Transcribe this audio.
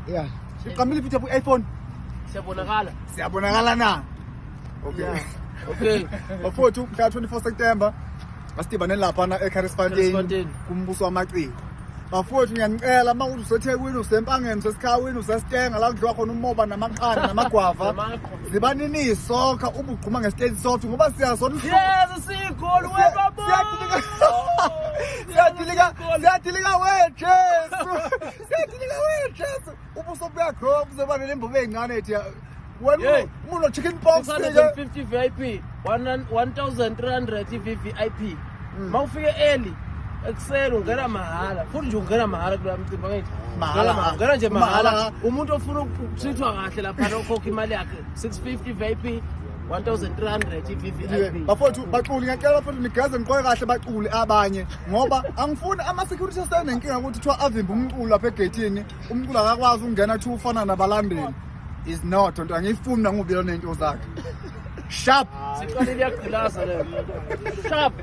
Yeah. Iqamile futhi ku-iPhone. Siyabonakala na. Okay. Okay. Bafowethu mhla 24 September asidibane lapha na eCharlesfontein kumbuso wamaciko. Bafowethu ngiyanicela uma useThekwini usempangeni usesikhawini usesitenga la kudliwa khona umoba namaqanda namagwava. Zibanini isokha ubugquma ngestage soft ngoba siyazona. Yes, sigoli webabo. Siyadilika weJesu. Siyadilika weJesu. Ubuso buyagrow uzobana lembobo ezincane ethi wena umuntu chicken box 650 VIP 1300 VIP. Mawufike early ekuseni ungena mahala futhi nje ungena mahala kula mcimbi ngithi ungena nje mahala umuntu ofuna ukuthithwa kahle lapha nokhokha imali yakhe 650 VIP 1300 VIP. Bafowethu baquli ngiyacela bafowethu nigaze niqoke kahle baquli abanye ngoba angifuni ama security asenenkinga ukuthi kuthiwa avimba umculo lapha egate umculo akakwazi ukungenathi ufana nabalandeli is not nto angifuni ngubilo nento zakhe sharp siqalile yaqhilaza le sharp